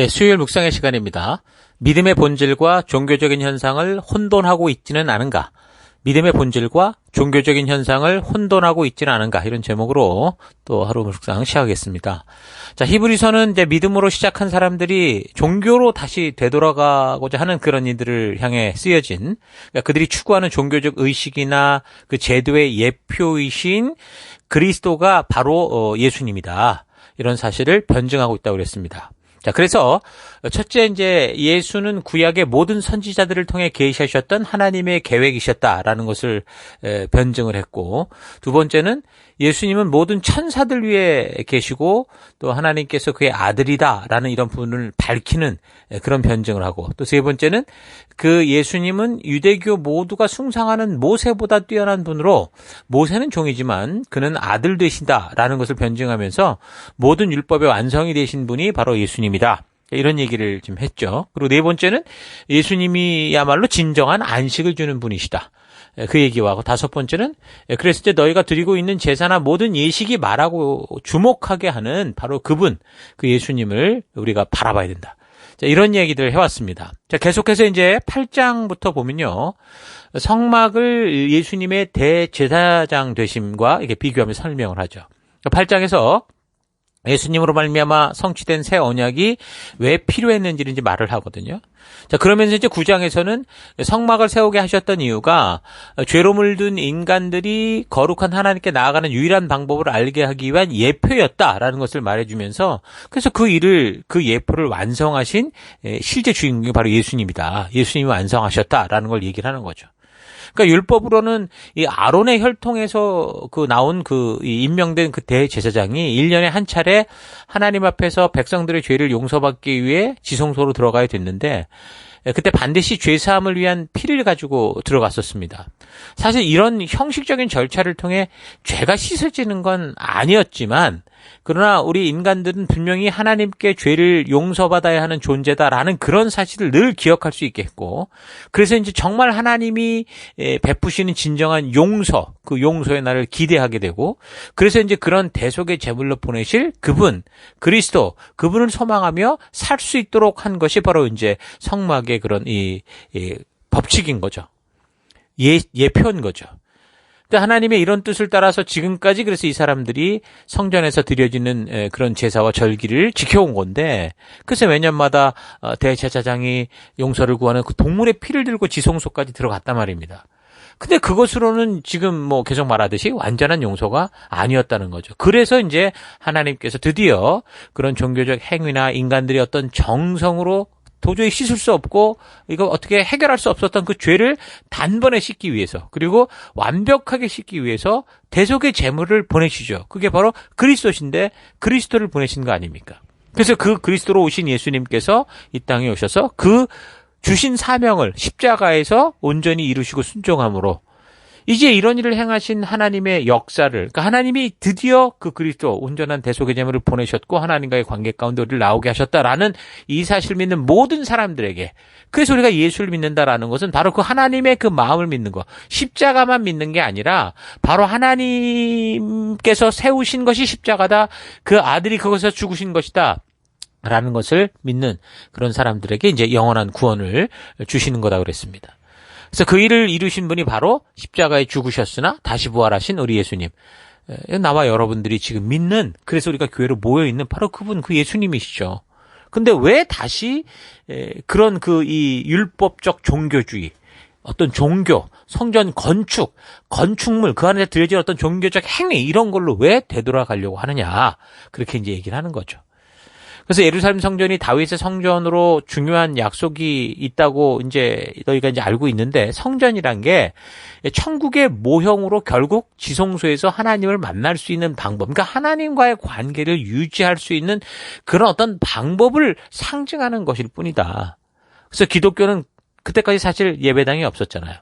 수요일 묵상의 시간입니다. 믿음의 본질과 종교적인 현상을 혼돈하고 있지는 않은가? 믿음의 본질과 종교적인 현상을 혼돈하고 있지는 않은가? 이런 제목으로 또 하루 묵상 시작하겠습니다. 자, 히브리서는 이제 믿음으로 시작한 사람들이 종교로 다시 되돌아가고자 하는 그런 이들을 향해 쓰여진, 그러니까 그들이 추구하는 종교적 의식이나 그 제도의 예표이신 그리스도가 바로 예수님이다. 이런 사실을 변증하고 있다고 그랬습니다. 자, 그래서 첫째 이제 예수는 구약의 모든 선지자들을 통해 계시하셨던 하나님의 계획이셨다라는 것을 변증을 했고, 두 번째는 예수님은 모든 천사들 위에 계시고 또 하나님께서 그의 아들이다라는 이런 부분을 밝히는 그런 변증을 하고, 또 세 번째는 그 예수님은 유대교 모두가 숭상하는 모세보다 뛰어난 분으로 모세는 종이지만 그는 아들 되신다라는 것을 변증하면서 모든 율법의 완성이 되신 분이 바로 예수님이다. 이런 얘기를 좀 했죠. 그리고 네 번째는 예수님이야말로 진정한 안식을 주는 분이시다. 그 얘기와 하고, 다섯 번째는 그래서 이제 너희가 드리고 있는 제사나 모든 예식이 말하고 주목하게 하는 바로 그분, 그 예수님을 우리가 바라봐야 된다. 자, 이런 얘기들을 해왔습니다. 자, 계속해서 이제 8장부터 보면요, 성막을 예수님의 대제사장 되심과 이렇게 비교하면서 설명을 하죠. 8장에서 예수님으로 말미암아 성취된 새 언약이 왜 필요했는지를 이제 말을 하거든요. 자, 그러면서 이제 9장에서는 성막을 세우게 하셨던 이유가 죄로 물든 인간들이 거룩한 하나님께 나아가는 유일한 방법을 알게 하기 위한 예표였다라는 것을 말해주면서, 그래서 그 예표를 완성하신 실제 주인공이 바로 예수님이다. 예수님이 완성하셨다라는 걸 얘기를 하는 거죠. 그러니까 율법으로는 이 아론의 혈통에서 나온 이 임명된 그 대제사장이 1년에 한 차례 하나님 앞에서 백성들의 죄를 용서받기 위해 지성소로 들어가야 됐는데, 그때 반드시 죄사함을 위한 피를 가지고 들어갔었습니다. 사실 이런 형식적인 절차를 통해 죄가 씻어지는 건 아니었지만, 그러나 우리 인간들은 분명히 하나님께 죄를 용서받아야 하는 존재다라는 그런 사실을 늘 기억할 수 있게 했고, 그래서 이제 정말 하나님이 베푸시는 진정한 용서, 그 용서의 날을 기대하게 되고, 그래서 이제 그런 대속의 제물로 보내실 그분, 그리스도, 그분을 소망하며 살 수 있도록 한 것이 바로 이제 성막의 그런 법칙인 거죠. 예표인 거죠. 하나님의 이런 뜻을 따라서 지금까지 그래서 이 사람들이 성전에서 드려지는 그런 제사와 절기를 지켜온 건데, 글쎄 매년마다 대제사장이 용서를 구하는 그 동물의 피를 들고 지성소까지 들어갔단 말입니다. 근데 그것으로는 지금 계속 말하듯이 완전한 용서가 아니었다는 거죠. 그래서 이제 하나님께서 드디어 그런 종교적 행위나 인간들이 어떤 정성으로 도저히 씻을 수 없고 이거 어떻게 해결할 수 없었던 그 죄를 단번에 씻기 위해서, 그리고 완벽하게 씻기 위해서 대속의 제물을 보내시죠. 그게 바로 그리스도신데 그리스도를 보내신 거 아닙니까? 그래서 그 그리스도로 오신 예수님께서 이 땅에 오셔서 그 주신 사명을 십자가에서 온전히 이루시고 순종함으로 이제 이런 일을 행하신 하나님의 역사를, 그러니까 하나님이 드디어 그 그리스도 온전한 대속의 제물을 보내셨고 하나님과의 관계 가운데 우리를 나오게 하셨다라는 이 사실을 믿는 모든 사람들에게, 그래서 우리가 예수를 믿는다라는 것은 바로 그 하나님의 그 마음을 믿는 거, 십자가만 믿는 게 아니라 바로 하나님께서 세우신 것이 십자가다, 그 아들이 그것에서 죽으신 것이다 라는 것을 믿는 그런 사람들에게 이제 영원한 구원을 주시는 거다 그랬습니다. 그래서 그 일을 이루신 분이 바로 십자가에 죽으셨으나 다시 부활하신 우리 예수님, 나와 여러분들이 지금 믿는, 그래서 우리가 교회로 모여있는 바로 그분, 그 예수님이시죠. 근데 왜 다시 그런 이 율법적 종교주의, 어떤 종교, 성전 건축물, 그 안에 들여진 어떤 종교적 행위, 이런 걸로 왜 되돌아가려고 하느냐, 그렇게 이제 얘기를 하는 거죠. 그래서 예루살렘 성전이 다윗의 성전으로 중요한 약속이 있다고 이제 너희가 이제 알고 있는데, 성전이란 게 천국의 모형으로 결국 지성소에서 하나님을 만날 수 있는 방법, 그러니까 하나님과의 관계를 유지할 수 있는 그런 어떤 방법을 상징하는 것일 뿐이다. 그래서 기독교는 그때까지 사실 예배당이 없었잖아요.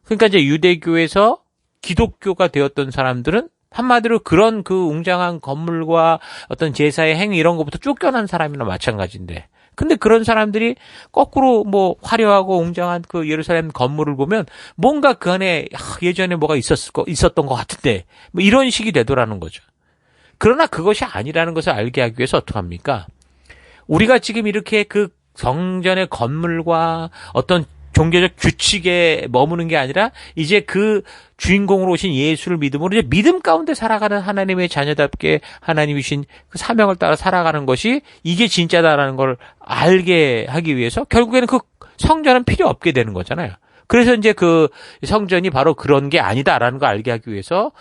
그러니까 이제 유대교에서 기독교가 되었던 사람들은 한마디로 그런 그 웅장한 건물과 어떤 제사의 행위 이런 것부터 쫓겨난 사람이나 마찬가지인데, 근데 그런 사람들이 거꾸로 화려하고 웅장한 그 예루살렘 건물을 보면 뭔가 그 안에 예전에 뭐가 있었던 것 같은데 이런 식이 되더라는 거죠. 그러나 그것이 아니라는 것을 알게 하기 위해서 어떡합니까? 우리가 지금 이렇게 그 성전의 건물과 어떤 종교적 규칙에 머무는 게 아니라 이제 그 주인공으로 오신 예수를 믿음으로 이제 믿음 가운데 살아가는 하나님의 자녀답게 하나님이 주신 그 사명을 따라 살아가는 것이 이게 진짜다라는 걸 알게 하기 위해서 결국에는 그 성전은 필요 없게 되는 거잖아요. 그래서 이제 그 성전이 바로 그런 게 아니다라는 걸 알게 하기 위해서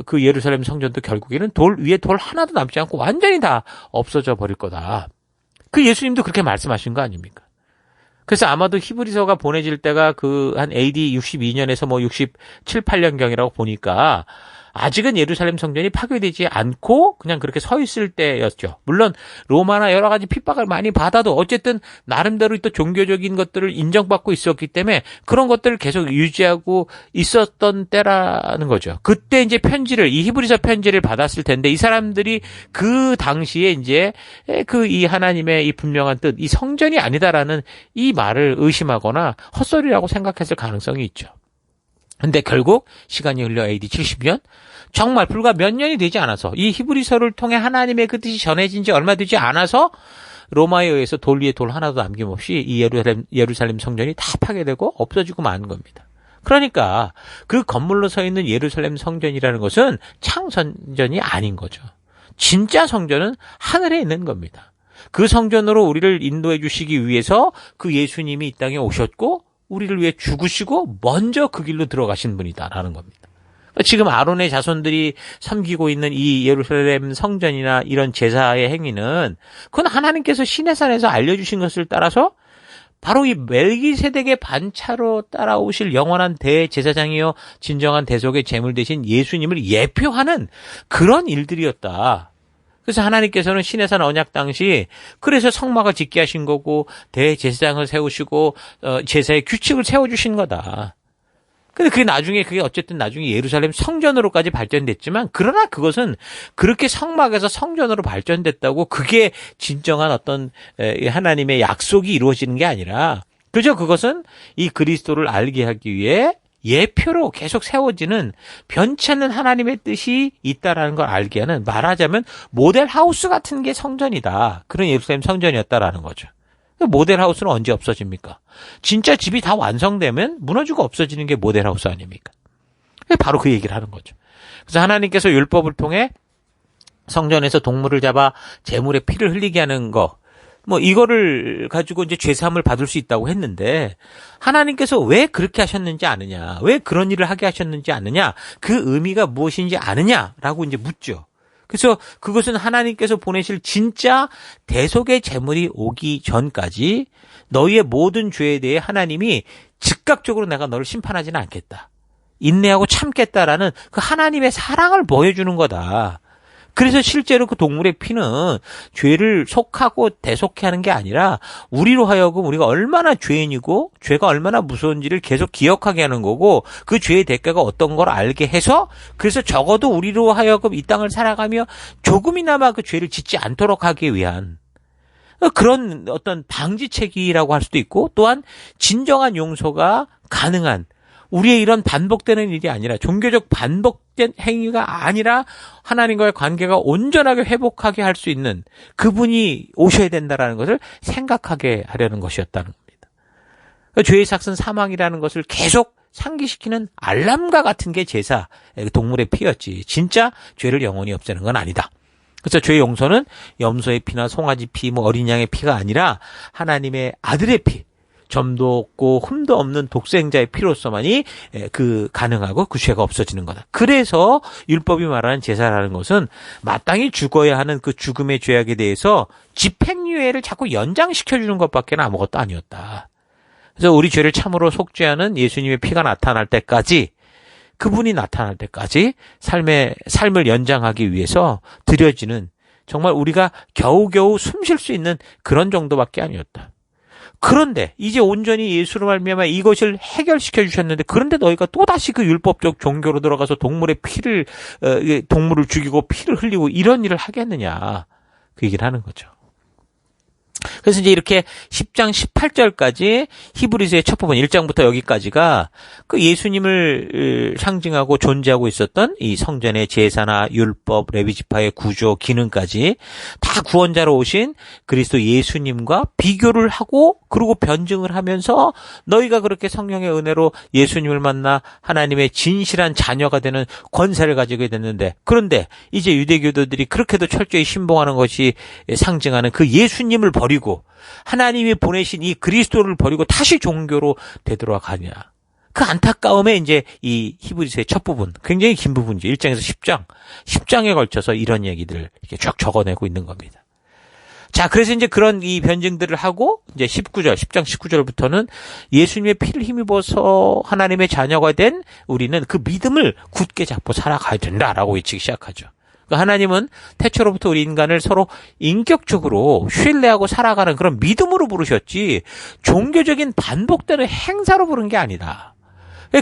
그 예루살렘 성전도 결국에는 돌 위에 돌 하나도 남지 않고 완전히 다 없어져 버릴 거다. 그 예수님도 그렇게 말씀하신 거 아닙니까? 그래서 아마도 히브리서가 보내질 때가 그 한 AD 62년에서 뭐 67, 8년경이라고 보니까 아직은 예루살렘 성전이 파괴되지 않고 그냥 그렇게 서 있을 때였죠. 물론 로마나 여러 가지 핍박을 많이 받아도 어쨌든 나름대로 또 종교적인 것들을 인정받고 있었기 때문에 그런 것들을 계속 유지하고 있었던 때라는 거죠. 그때 이제 편지를, 이 히브리서 편지를 받았을 텐데 이 사람들이 그 당시에 이제 그 이 하나님의 이 분명한 뜻, 이 성전이 아니다라는 이 말을 의심하거나 헛소리라고 생각했을 가능성이 있죠. 근데 결국 시간이 흘러 AD 70년, 정말 불과 몇 년이 되지 않아서 이 히브리서를 통해 하나님의 그 뜻이 전해진 지 얼마 되지 않아서 로마에 의해서 돌 위에 돌 하나도 남김없이 이 예루살렘 성전이 다 파괴되고 없어지고 마는 겁니다. 그러니까 그 건물로 서 있는 예루살렘 성전이라는 것은 창성전이 아닌 거죠. 진짜 성전은 하늘에 있는 겁니다. 그 성전으로 우리를 인도해 주시기 위해서 그 예수님이 이 땅에 오셨고 우리를 위해 죽으시고 먼저 그 길로 들어가신 분이다라는 겁니다. 지금 아론의 자손들이 섬기고 있는 이 예루살렘 성전이나 이런 제사의 행위는 그건 하나님께서 시내산에서 알려주신 것을 따라서 바로 이 멜기세덱의 반차로 따라오실 영원한 대제사장이요 진정한 대속의 제물 되신 예수님을 예표하는 그런 일들이었다. 그래서 하나님께서는 시내산 언약 당시 그래서 성막을 짓게 하신 거고 대제사장을 세우시고 제사의 규칙을 세워주신 거다. 근데 그게 어쨌든 나중에 예루살렘 성전으로까지 발전됐지만 그러나 그것은 그렇게 성막에서 성전으로 발전됐다고 그게 진정한 어떤 하나님의 약속이 이루어지는 게 아니라 그저 그것은 이 그리스도를 알게 하기 위해 예표로 계속 세워지는 변치 않는 하나님의 뜻이 있다라는 걸 알게 하는, 말하자면 모델 하우스 같은 게 성전이다. 그런 예루살렘 성전이었다라는 거죠. 모델 하우스는 언제 없어집니까? 진짜 집이 다 완성되면 무너지고 없어지는 게 모델 하우스 아닙니까? 바로 그 얘기를 하는 거죠. 그래서 하나님께서 율법을 통해 성전에서 동물을 잡아 제물의 피를 흘리게 하는 거, 이거를 가지고 이제 죄사함을 받을 수 있다고 했는데, 하나님께서 왜 그렇게 하셨는지 아느냐, 왜 그런 일을 하게 하셨는지 아느냐, 그 의미가 무엇인지 아느냐라고 이제 묻죠. 그래서 그것은 하나님께서 보내실 진짜 대속의 제물이 오기 전까지 너희의 모든 죄에 대해 하나님이 즉각적으로 내가 너를 심판하지는 않겠다. 인내하고 참겠다라는 그 하나님의 사랑을 보여주는 거다. 그래서 실제로 그 동물의 피는 죄를 속하고 대속케 하는 게 아니라 우리로 하여금 우리가 얼마나 죄인이고 죄가 얼마나 무서운지를 계속 기억하게 하는 거고 그 죄의 대가가 어떤 걸 알게 해서 그래서 적어도 우리로 하여금 이 땅을 살아가며 조금이나마 그 죄를 짓지 않도록 하기 위한 그런 어떤 방지책이라고 할 수도 있고 또한 진정한 용서가 가능한 우리의 이런 반복되는 일이 아니라 종교적 반복된 행위가 아니라 하나님과의 관계가 온전하게 회복하게 할 수 있는 그분이 오셔야 된다는 것을 생각하게 하려는 것이었다는 겁니다. 죄의 삭은 사망이라는 것을 계속 상기시키는 알람과 같은 게 제사, 동물의 피였지. 진짜 죄를 영원히 없애는 건 아니다. 그래서 죄의 용서는 염소의 피나 송아지 피, 어린 양의 피가 아니라 하나님의 아들의 피. 점도 없고 흠도 없는 독생자의 피로서만이 가능하고 그 죄가 없어지는 거다. 그래서 율법이 말하는 제사라는 것은 마땅히 죽어야 하는 그 죽음의 죄악에 대해서 집행유예를 자꾸 연장시켜주는 것밖에 아무것도 아니었다. 그래서 우리 죄를 참으로 속죄하는 예수님의 피가 나타날 때까지 그분이 나타날 때까지 삶을 연장하기 위해서 드려지는 정말 우리가 겨우겨우 숨 쉴 수 있는 그런 정도밖에 아니었다. 그런데 이제 온전히 예수로 말미암아 이것을 해결시켜 주셨는데 그런데 너희가 또다시 그 율법적 종교로 들어가서 동물을 죽이고 피를 흘리고 이런 일을 하겠느냐 그 얘기를 하는 거죠. 그래서 이제 이렇게 10장 18절까지 히브리서의 첫 부분 1장부터 여기까지가 그 예수님을 상징하고 존재하고 있었던 이 성전의 제사나 율법, 레위지파의 구조, 기능까지 다 구원자로 오신 그리스도 예수님과 비교를 하고 그리고 변증을 하면서 너희가 그렇게 성령의 은혜로 예수님을 만나 하나님의 진실한 자녀가 되는 권세를 가지게 됐는데, 그런데 이제 유대교도들이 그렇게도 철저히 신봉하는 것이 상징하는 그 예수님을 버리고 하나님이 보내신 이 그리스도를 버리고 다시 종교로 되돌아가냐. 그 안타까움에 이제 이 히브리서의 첫 부분, 굉장히 긴 부분이죠. 1장에서 10장에 걸쳐서 이런 얘기들을 이렇게 쭉 적어내고 있는 겁니다. 자, 그래서 이제 그런 이 변증들을 하고 이제 10장 19절부터는 예수님의 피를 힘입어서 하나님의 자녀가 된 우리는 그 믿음을 굳게 잡고 살아가야 된다라고 외치기 시작하죠. 그러니까 하나님은 태초로부터 우리 인간을 서로 인격적으로 신뢰하고 살아가는 그런 믿음으로 부르셨지 종교적인 반복되는 행사로 부른 게 아니다.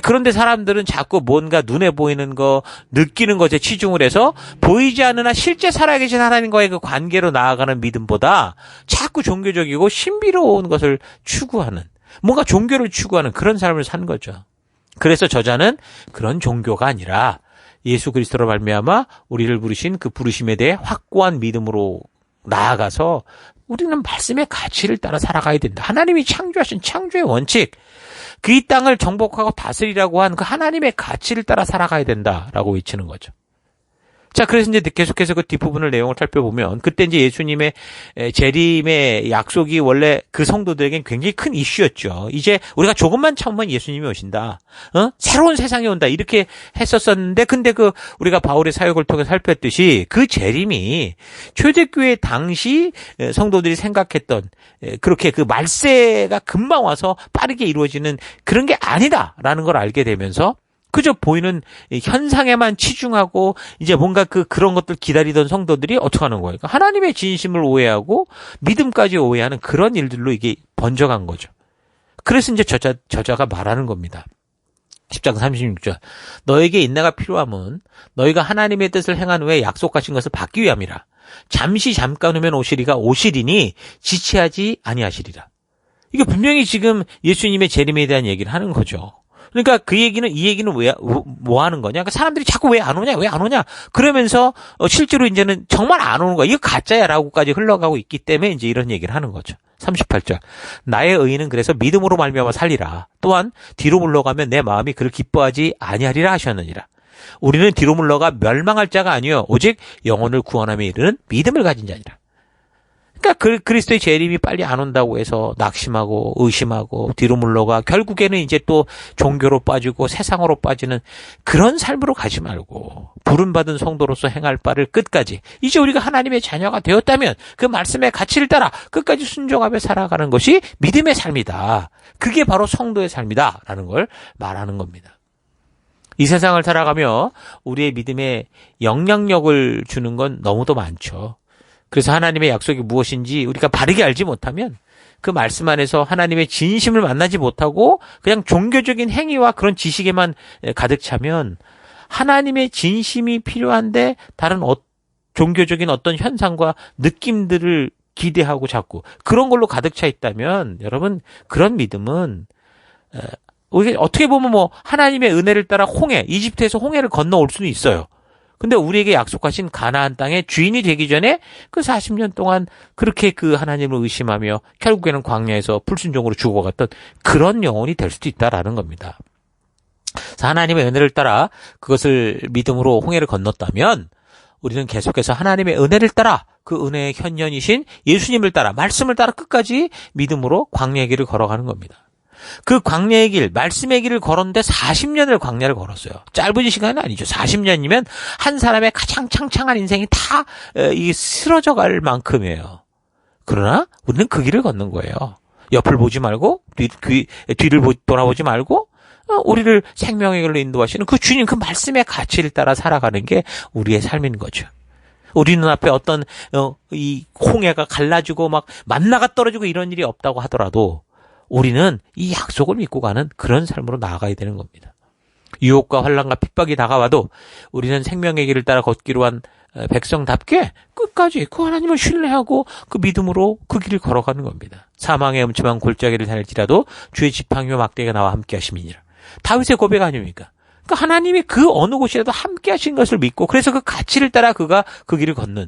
그런데 사람들은 자꾸 뭔가 눈에 보이는 거, 느끼는 것에 치중을 해서 보이지 않으나 실제 살아계신 하나님과의 그 관계로 나아가는 믿음보다 자꾸 종교적이고 신비로운 것을 추구하는, 뭔가 종교를 추구하는 그런 삶을 사는 거죠. 그래서 저자는 그런 종교가 아니라 예수 그리스도로 말미암아 우리를 부르신 그 부르심에 대해 확고한 믿음으로 나아가서 우리는 말씀의 가치를 따라 살아가야 된다. 하나님이 창조하신 창조의 원칙, 그 이 땅을 정복하고 다스리라고 한 그 하나님의 가치를 따라 살아가야 된다라고 외치는 거죠. 자, 그래서 이제 계속해서 그 뒷부분을 내용을 살펴보면 그때 이제 예수님의 재림의 약속이 원래 그 성도들에겐 굉장히 큰 이슈였죠. 이제 우리가 조금만 참으면 예수님이 오신다. 새로운 세상이 온다. 이렇게 했었었는데, 근데 그 우리가 바울의 사역을 통해 살폈듯이 그 재림이 초대교회 당시 성도들이 생각했던 그렇게 그 말세가 금방 와서 빠르게 이루어지는 그런 게 아니다라는 걸 알게 되면서 그저 보이는 현상에만 치중하고 이제 뭔가 그런 것들 기다리던 성도들이 어떻게 하는 거예요? 그러니까 하나님의 진심을 오해하고 믿음까지 오해하는 그런 일들로 이게 번져간 거죠. 그래서 이제 저자가 말하는 겁니다. 10장 36절. 너에게 인내가 필요함은 너희가 하나님의 뜻을 행한 후에 약속하신 것을 받기 위함이라. 잠시 잠깐 후면 오시리니 지체하지 아니하시리라. 이게 분명히 지금 예수님의 재림에 대한 얘기를 하는 거죠. 그러니까 이 얘기는 뭐 하는 거냐? 그러니까 사람들이 자꾸 왜 안 오냐? 그러면서 실제로 이제는 정말 안 오는 거야. 이거 가짜야라고까지 흘러가고 있기 때문에 이제 이런 얘기를 하는 거죠. 38절. 나의 의인은 그래서 믿음으로 말미암아 살리라. 또한 뒤로 물러가면 내 마음이 그를 기뻐하지 아니하리라 하셨느니라. 우리는 뒤로 물러가 멸망할 자가 아니요 오직 영혼을 구원함에 이르는 믿음을 가진 자니라. 그러니까 그리스도의 재림이 빨리 안 온다고 해서 낙심하고 의심하고 뒤로 물러가 결국에는 이제 또 종교로 빠지고 세상으로 빠지는 그런 삶으로 가지 말고 부름받은 성도로서 행할 바를 끝까지, 이제 우리가 하나님의 자녀가 되었다면 그 말씀의 가치를 따라 끝까지 순종하며 살아가는 것이 믿음의 삶이다. 그게 바로 성도의 삶이다라는 걸 말하는 겁니다. 이 세상을 살아가며 우리의 믿음에 영향력을 주는 건 너무도 많죠. 그래서 하나님의 약속이 무엇인지 우리가 바르게 알지 못하면 그 말씀 안에서 하나님의 진심을 만나지 못하고 그냥 종교적인 행위와 그런 지식에만 가득 차면 하나님의 진심이 필요한데 다른 종교적인 어떤 현상과 느낌들을 기대하고 자꾸 그런 걸로 가득 차 있다면 여러분, 그런 믿음은 우리가 어떻게 보면 뭐 하나님의 은혜를 따라 이집트에서 홍해를 건너올 수는 있어요. 근데 우리에게 약속하신 가나안 땅의 주인이 되기 전에 그 40년 동안 그렇게 그 하나님을 의심하며 결국에는 광야에서 불순종으로 죽어갔던 그런 영혼이 될 수도 있다라는 겁니다. 하나님의 은혜를 따라 그것을 믿음으로 홍해를 건넜다면 우리는 계속해서 하나님의 은혜를 따라 그 은혜의 현현이신 예수님을 따라 말씀을 따라 끝까지 믿음으로 광야의 길을 걸어가는 겁니다. 그 광야의 길, 말씀의 길을 걸었는데 40년을 광야를 걸었어요. 짧은 시간은 아니죠. 40년이면 한 사람의 가장 창창한 인생이 다 쓰러져 갈 만큼이에요. 그러나 우리는 그 길을 걷는 거예요. 옆을 보지 말고 뒤를 돌아보지 말고 우리를 생명의 길로 인도하시는 그 주님, 그 말씀의 가치를 따라 살아가는 게 우리의 삶인 거죠. 우리 눈앞에 어떤 이 홍해가 갈라지고 막 만나가 떨어지고 이런 일이 없다고 하더라도 우리는 이 약속을 믿고 가는 그런 삶으로 나아가야 되는 겁니다. 유혹과 환난과 핍박이 다가와도 우리는 생명의 길을 따라 걷기로 한 백성답게 끝까지 그 하나님을 신뢰하고 그 믿음으로 그 길을 걸어가는 겁니다. 사망의 음침한 골짜기를 다닐지라도 주의 지팡이와 막대기가 나와 함께 하심이니라. 다윗의 고백 아닙니까? 그러니까 하나님이 그 어느 곳이라도 함께 하신 것을 믿고 그래서 그 가치를 따라 그가 그 길을 걷는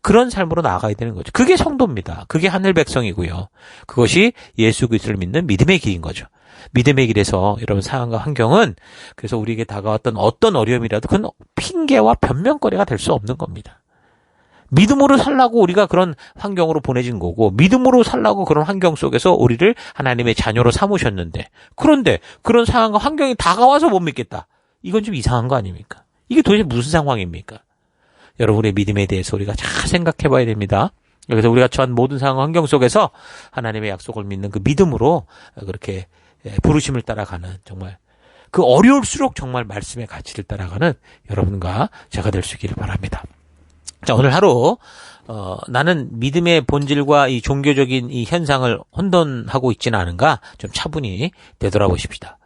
그런 삶으로 나아가야 되는 거죠. 그게 성도입니다. 그게 하늘 백성이고요. 그것이 예수 그리스도를 믿는 믿음의 길인 거죠. 믿음의 길에서 여러분 상황과 환경은 그래서 우리에게 다가왔던 어떤 어려움이라도 그건 핑계와 변명거리가 될 수 없는 겁니다. 믿음으로 살라고 우리가 그런 환경으로 보내진 거고 믿음으로 살라고 그런 환경 속에서 우리를 하나님의 자녀로 삼으셨는데 그런데 그런 상황과 환경이 다가와서 못 믿겠다. 이건 좀 이상한 거 아닙니까? 이게 도대체 무슨 상황입니까? 여러분의 믿음에 대해서 우리가 잘 생각해 봐야 됩니다. 그래서 우리가 처한 모든 상황 환경 속에서 하나님의 약속을 믿는 그 믿음으로 그렇게 부르심을 따라가는 정말 그 어려울수록 정말 말씀의 가치를 따라가는 여러분과 제가 될 수 있기를 바랍니다. 자, 오늘 하루 나는 믿음의 본질과 이 종교적인 이 현상을 혼돈하고 있지는 않은가 좀 차분히 되돌아보십시다.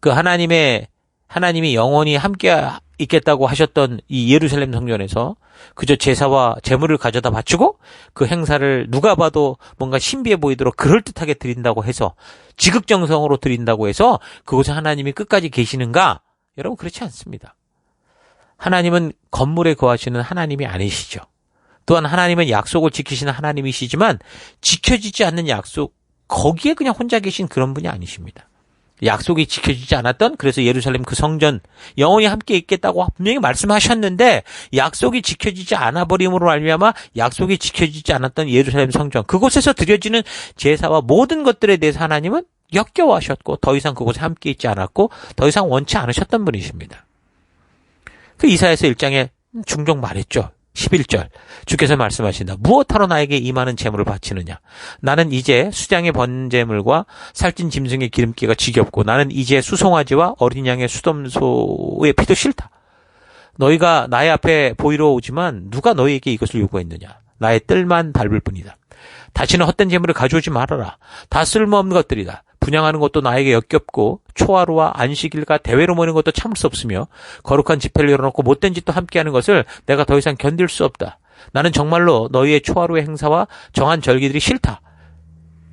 그 하나님이 영원히 함께 있겠다고 하셨던 이 예루살렘 성전에서 그저 제사와 제물을 가져다 바치고 그 행사를 누가 봐도 뭔가 신비해 보이도록 그럴듯하게 드린다고 해서 지극정성으로 드린다고 해서 그곳에 하나님이 끝까지 계시는가? 여러분 그렇지 않습니다. 하나님은 건물에 거하시는 하나님이 아니시죠. 또한 하나님은 약속을 지키시는 하나님이시지만 지켜지지 않는 약속 거기에 그냥 혼자 계신 그런 분이 아니십니다. 약속이 지켜지지 않았던 그래서 예루살렘 그 성전 영원히 함께 있겠다고 분명히 말씀하셨는데 약속이 지켜지지 않아 버림으로 말미암아 약속이 지켜지지 않았던 예루살렘 성전 그곳에서 드려지는 제사와 모든 것들에 대해서 하나님은 역겨워하셨고 더 이상 그곳에 함께 있지 않았고 더 이상 원치 않으셨던 분이십니다. 그 이사야서 1장에 종종 말했죠. 11절 주께서 말씀하신다. 무엇하러 나에게 이 많은 재물을 바치느냐. 나는 이제 수장의 번제물과 살찐 짐승의 기름기가 지겹고 나는 이제 수송아지와 어린 양의 수dom소의 피도 싫다. 너희가 나의 앞에 보이러 오지만 누가 너희에게 이것을 요구했느냐. 나의 뜰만 밟을 뿐이다. 다시는 헛된 재물을 가져오지 말아라. 다 쓸모없는 것들이다. 분양하는 것도 나에게 역겹고 초하루와 안식일과 대회로 모이는 것도 참을 수 없으며 거룩한 집회를 열어놓고 못된 짓도 함께하는 것을 내가 더 이상 견딜 수 없다. 나는 정말로 너희의 초하루의 행사와 정한 절기들이 싫다.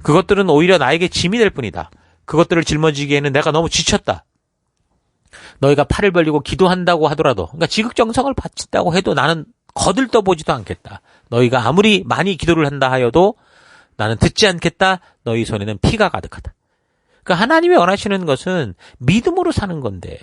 그것들은 오히려 나에게 짐이 될 뿐이다. 그것들을 짊어지기에는 내가 너무 지쳤다. 너희가 팔을 벌리고 기도한다고 하더라도 그러니까 지극정성을 바친다고 해도 나는 거들떠보지도 않겠다. 너희가 아무리 많이 기도를 한다 하여도 나는 듣지 않겠다. 너희 손에는 피가 가득하다. 그러니까 하나님이 원하시는 것은 믿음으로 사는 건데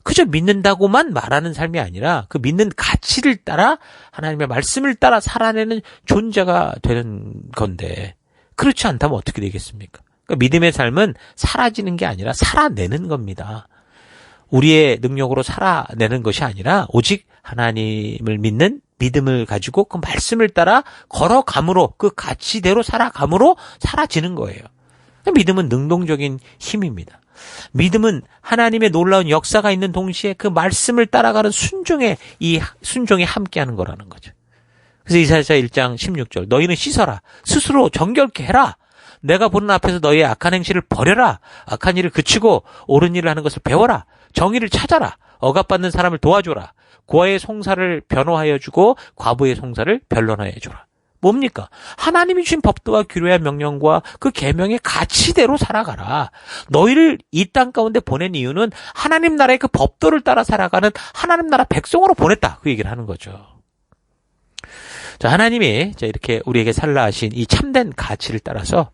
그저 믿는다고만 말하는 삶이 아니라 그 믿는 가치를 따라 하나님의 말씀을 따라 살아내는 존재가 되는 건데 그렇지 않다면 어떻게 되겠습니까? 그러니까 믿음의 삶은 사라지는 게 아니라 살아내는 겁니다. 우리의 능력으로 살아내는 것이 아니라 오직 하나님을 믿는 믿음을 가지고 그 말씀을 따라 걸어감으로 그 가치대로 살아감으로 사라지는 거예요. 믿음은 능동적인 힘입니다. 믿음은 하나님의 놀라운 역사가 있는 동시에 그 말씀을 따라가는 순종에 함께하는 거라는 거죠. 그래서 이사야서 1장 16절 너희는 씻어라. 스스로 정결케 해라. 내가 보는 앞에서 너희의 악한 행실을 버려라. 악한 일을 그치고 옳은 일을 하는 것을 배워라. 정의를 찾아라. 억압받는 사람을 도와줘라. 고아의 송사를 변호하여 주고 과부의 송사를 변론하여 줘라. 뭡니까? 하나님이 주신 법도와 규례와 명령과 그 계명의 가치대로 살아가라. 너희를 이 땅 가운데 보낸 이유는 하나님 나라의 그 법도를 따라 살아가는 하나님 나라 백성으로 보냈다. 그 얘기를 하는 거죠. 자, 하나님이 이렇게 우리에게 살라 하신 이 참된 가치를 따라서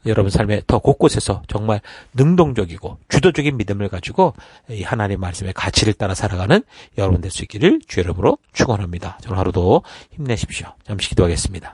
여러분 삶의 더 곳곳에서 정말 능동적이고 주도적인 믿음을 가지고 이 하나님 말씀의 가치를 따라 살아가는 여러분 될 수 있기를 주 이름으로 축원합니다. 오늘 하루도 힘내십시오. 잠시 기도하겠습니다.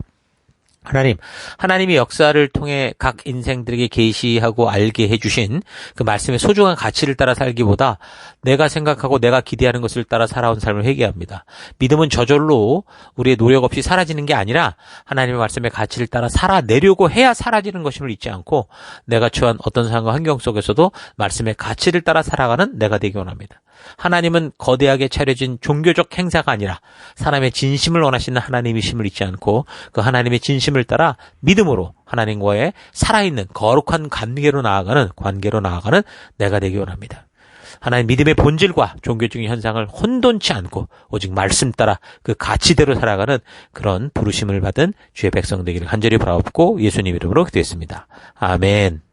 하나님이 역사를 통해 각 인생들에게 계시하고 알게 해주신 그 말씀의 소중한 가치를 따라 살기보다 내가 생각하고 내가 기대하는 것을 따라 살아온 삶을 회개합니다. 믿음은 저절로 우리의 노력 없이 사라지는 게 아니라 하나님의 말씀의 가치를 따라 살아내려고 해야 사라지는 것임을 잊지 않고 내가 처한 어떤 상황과 환경 속에서도 말씀의 가치를 따라 살아가는 내가 되기 원합니다. 하나님은 거대하게 차려진 종교적 행사가 아니라 사람의 진심을 원하시는 하나님이심을 잊지 않고 그 하나님의 진심을 따라 믿음으로 하나님과의 살아있는 거룩한 관계로 나아가는 내가 되기 원합니다. 하나의 믿음의 본질과 종교적인 현상을 혼돈치 않고 오직 말씀 따라 그 가치대로 살아가는 그런 부르심을 받은 주의 백성 되기를 간절히 바라옵고 예수님 이름으로 기도했습니다. 아멘.